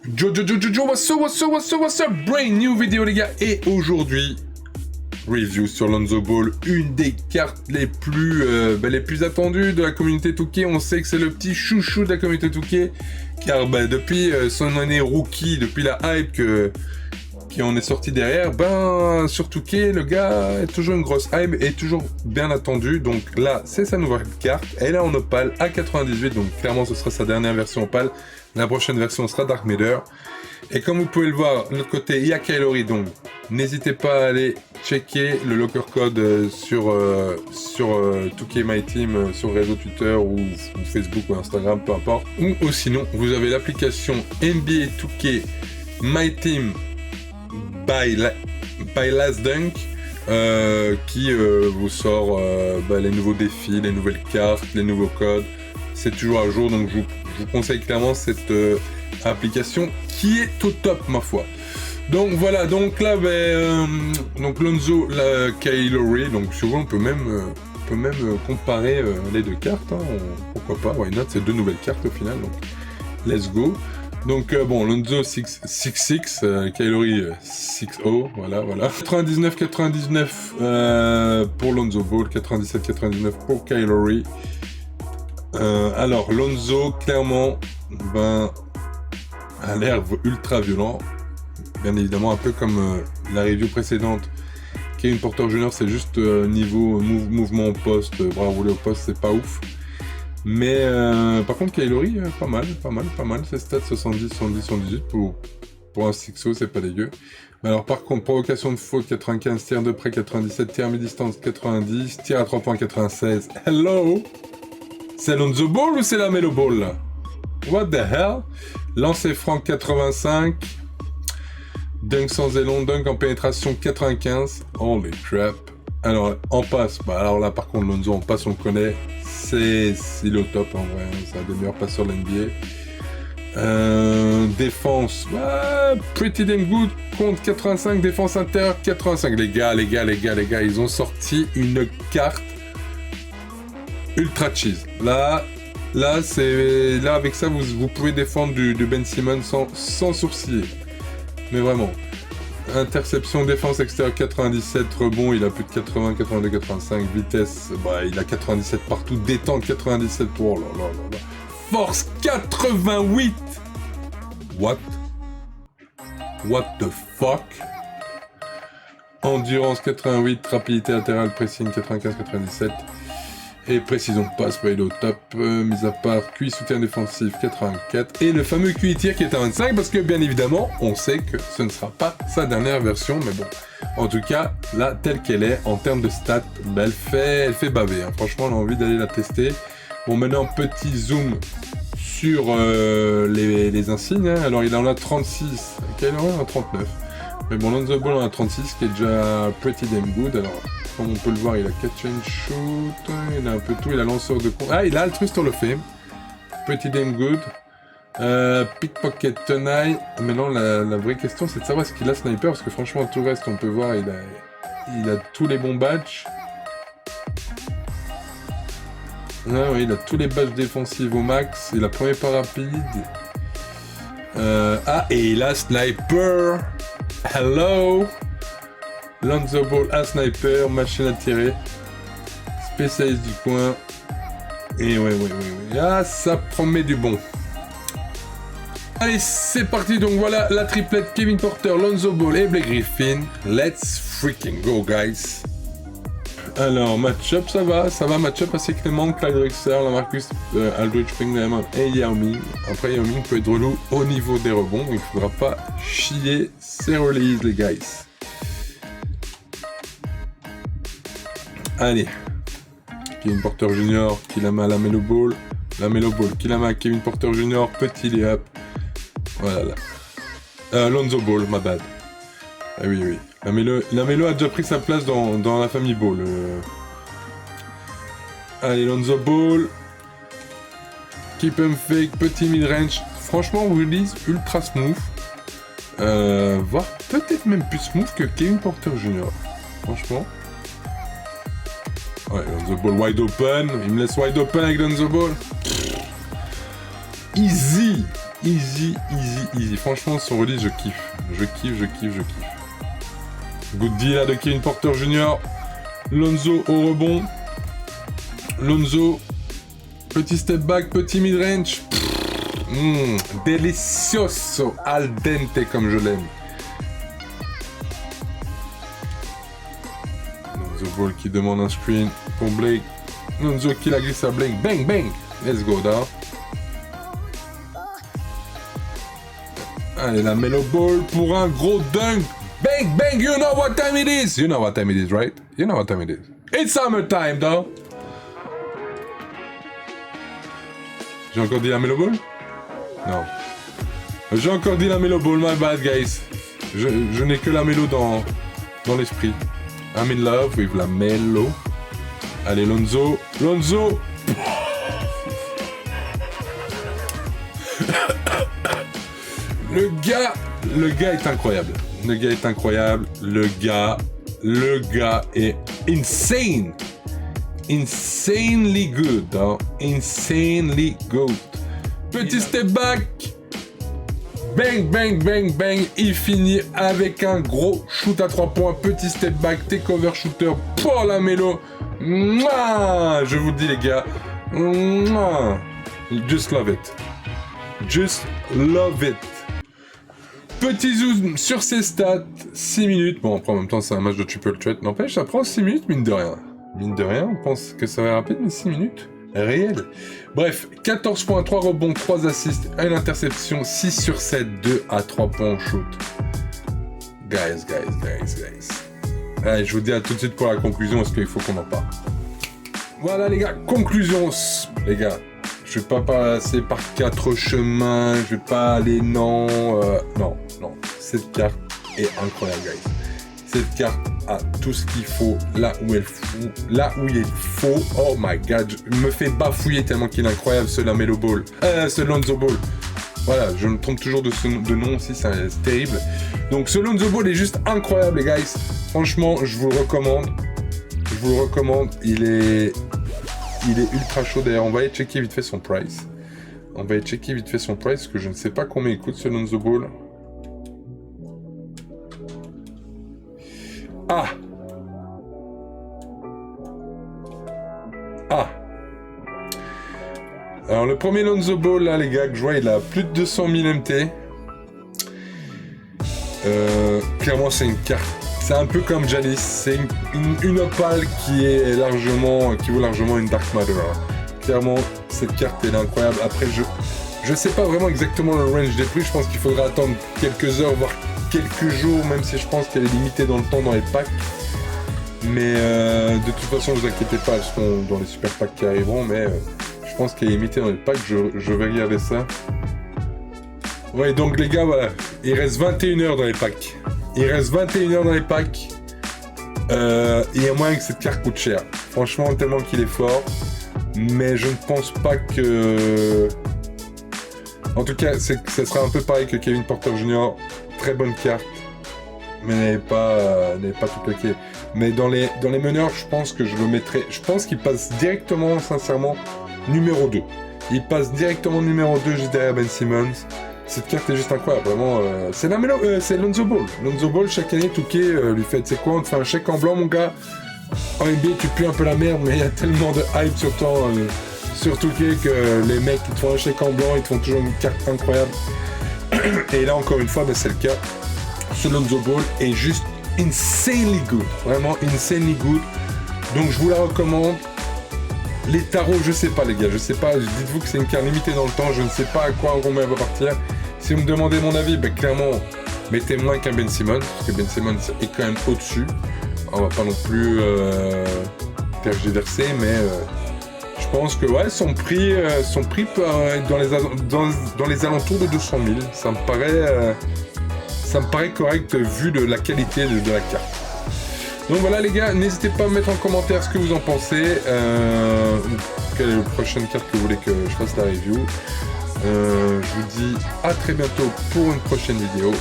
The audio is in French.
What's up, brand new vidéo les gars, et aujourd'hui, review sur Lonzo Ball, une des cartes les plus attendues de la communauté 2K. On sait que c'est le petit chouchou de la communauté 2K, car depuis son année rookie, depuis la hype qui en est sorti derrière, sur 2K, le gars est toujours une grosse hype et toujours bien attendu. Donc là, c'est sa nouvelle carte, elle est en opale à 98, donc clairement ce sera sa dernière version opale. La prochaine version sera Dark Matter. Et comme vous pouvez le voir, de l'autre côté, il y a Kyle, donc n'hésitez pas à aller checker le locker code sur 2K My Team, sur réseau Twitter ou Facebook ou Instagram, peu importe. Ou sinon, vous avez l'application NBA 2K My Team by Last Dunk qui vous sort les nouveaux défis, les nouvelles cartes, les nouveaux codes. C'est toujours à jour, donc je vous conseille clairement cette application qui est au top, ma foi. Donc voilà, donc là, donc Lonzo, Kyle Lowry, donc sur on peut même comparer les deux cartes, hein, pourquoi pas, why not, c'est deux nouvelles cartes au final, donc let's go. Donc Lonzo 6'6", Kyle Lowry 6'0", voilà. 99-99 pour Lonzo Ball, 97-99 pour Kyle Lowry. Alors Lonzo, clairement, a l'air ultra violent, bien évidemment, un peu comme la review précédente. Kevin Porter Jr., c'est juste niveau mouvement au poste, bras roulés au poste, c'est pas ouf. Mais par contre, Kyle Lowry, pas mal. Ses stats 70, 70, 78 pour un 6'0", c'est pas dégueu. Mais alors par contre, provocation de faute 95, tir de près 97, tir à mi-distance 90, tir à 3 points 96. Hello! C'est Lonzo Ball ou c'est la Melo Ball là? What the hell? Lancer franc 85. Dunk sans élan, dunk en pénétration 95. Holy crap. Alors en passe, alors là par contre Lonzo en passe on le connaît. Il est au top en vrai, c'est un des meilleurs passeurs de l'NBA. Défense, pretty damn good, contre 85, défense intérieure 85. Les gars, ils ont sorti une carte ultra cheese. Là avec ça vous pouvez défendre du Ben Simmons sans sourciller. Mais vraiment. Interception, défense extérieure 97, rebond, il a plus de 80, 82, 85, vitesse, il a 97 partout, détente 97 pour, force 88. What the fuck? Endurance 88, rapidité latérale, pressing 95, 97. Et précision de passe, il est au top, mis à part QI soutien défensif 84, et le fameux QI tir qui est à 25, parce que bien évidemment, on sait que ce ne sera pas sa dernière version, mais bon. En tout cas, là, telle qu'elle est, en termes de stats, elle fait baver, hein. Franchement, on a envie d'aller la tester. Bon, maintenant, petit zoom sur les insignes, hein. Alors, il en a 36, quel en a 39. Mais bon, Lonzo Ball en a 36, qui est déjà pretty damn good, alors... Comme on peut le voir, il a catch and shoot, il a un peu tout, il a lanceur de con. Ah, il a altruiste Hall of Fame. Pretty damn good. Pickpocket tenaille. Maintenant, la vraie question, c'est de savoir est-ce qu'il a sniper, parce que franchement, tout le reste, on peut voir, il a tous les bons badges. Ah oui, il a tous les badges défensifs au max. Il a premier pas rapide. Et il a sniper. Hello. Lonzo Ball à sniper, machine à tirer, spécialiste du coin, et oui. Ah, ça promet du bon. Allez, c'est parti, donc voilà la triplette Kevin Porter, Lonzo Ball et Blake Griffin. Let's freaking go, guys. Alors, match-up, ça va, match-up assez clément, Clyde Drexler, Lamarcus Aldridge, Spring et Yao Ming. Après, Yao Ming peut être relou au niveau des rebonds, donc il faudra pas chier ses releases, les guys. Allez, Kevin Porter Jr. qui la met à la Melo Ball qui la met à Kevin Porter Jr. Petit lay-up. Voilà. Lonzo Ball, my bad. Ah oui. La Melo a déjà pris sa place dans la famille Ball. Allez, Lonzo Ball. Keep him fake, petit mid-range. Franchement, release ultra smooth. Voire peut-être même plus smooth que Kevin Porter Jr. Franchement. Ouais, Lonzo Ball wide open. Il me laisse wide open avec Lonzo Ball. Easy. Easy, easy, easy. Franchement, son release, je kiffe. Je kiffe. Good deal là de Kevin Porter Jr. Lonzo au rebond. Lonzo. Petit step back, petit mid-range. Delicioso. Al dente comme je l'aime. Lonzo Ball qui demande un screen pour Blake. Lonzo qui la glisse à Blake. Bang, bang. Let's go down. Allez, la Melo Ball pour un gros dunk. Bang, bang, you know what time it is. You know what time it is, right? You know what time it is. It's summertime, though. J'ai encore dit la Melo Ball? Non. J'ai encore dit la Melo Ball, my bad, guys. Je n'ai que la Melo dans l'esprit. I'm in love with la Melo. Allez, Lonzo. Lonzo. Le gars est incroyable. Le gars est incroyable. Le gars est insane. Insanely good. Hein? Insanely good. Petit step back. Bang, bang, bang, bang. Il finit avec un gros shoot à 3 points. Petit step back. Takeover shooter pour la Melo. Mouah, je vous le dis, les gars. Mouah. Just love it. Just love it. Petit zoom sur ses stats, 6 minutes. Bon, après, en même temps, c'est un match de triple threat. N'empêche, ça prend 6 minutes, mine de rien. Mine de rien, on pense que ça va être rapide, mais 6 minutes. Réel. Bref, 14 points, 3 rebonds, 3 assists, 1 interception, 6 sur 7, 2 à 3 points en shoot. Guys. Allez, je vous dis à tout de suite pour la conclusion, parce qu'il faut qu'on en parle. Voilà, les gars, conclusion, les gars. Je vais pas passer par 4 chemins, je vais pas aller non. Cette carte est incroyable, guys. Cette carte a tout ce qu'il faut là où il faut. Oh my god, je me fais bafouiller tellement qu'il est incroyable ce Lamelo Ball. Ce Lonzo Ball. Voilà, je me trompe toujours de nom aussi, c'est terrible. Donc ce Lonzo Ball est juste incroyable, les guys. Franchement, je vous le recommande. Il est ultra chaud. D'ailleurs, on va aller checker vite fait son price. Parce que je ne sais pas combien il coûte ce Lonzo Ball. Alors, le premier Lonzo Ball, là, les gars, que je vois, il a plus de 200 000 MT. Clairement, c'est une carte. C'est un peu comme Giannis. C'est une opale qui vaut largement une Dark Matter. Clairement, cette carte, elle est incroyable. Après, je sais pas vraiment exactement le range des prix. Je pense qu'il faudra attendre quelques heures, voire quelques jours, même si je pense qu'elle est limitée dans le temps dans les packs. Mais de toute façon, ne vous inquiétez pas, elles seront dans les super packs qui arriveront. Mais je pense qu'elle est limitée dans les packs. Je vais regarder ça. Ouais, donc les gars, voilà. Il reste 21 heures dans les packs. Il y a moyen que cette carte coûte cher. Franchement, tellement qu'il est fort. Mais je ne pense pas que... En tout cas, ça sera un peu pareil que Kevin Porter Jr. Très bonne carte. Mais n'avait pas tout claqué. Mais dans les meneurs, je pense que je le mettrai... Je pense qu'il passe directement, sincèrement, numéro 2. Il passe directement numéro 2 juste derrière Ben Simmons. Cette carte est juste incroyable, vraiment. C'est Lonzo Ball. Lonzo Ball, chaque année, Touquet lui fait, tu sais quoi, on te fait un chèque en blanc, mon gars. En NBA, tu pues un peu la merde, mais il y a tellement de hype sur Touquet que les mecs, ils te font un chèque en blanc, ils te font toujours une carte incroyable. Et là, encore une fois, ben, c'est le cas. Ce Lonzo Ball est juste insanely good. Vraiment insanely good. Donc, je vous la recommande. Les tarots, je sais pas, les gars, je sais pas. Dites-vous que c'est une carte limitée dans le temps. Je ne sais pas à quoi un Romain va partir. Si vous me demandez mon avis, ben clairement, mettez moins qu'un Ben Simmons, parce que Ben Simmons est quand même au-dessus. On va pas non plus tergiverser, mais je pense que ouais, son prix peut être dans les alentours de 200 000. Ça me paraît correct vu de la qualité de la carte. Donc voilà les gars, n'hésitez pas à me mettre en commentaire ce que vous en pensez. Quelle est la prochaine carte que vous voulez que je fasse la review. Je vous dis à très bientôt pour une prochaine vidéo.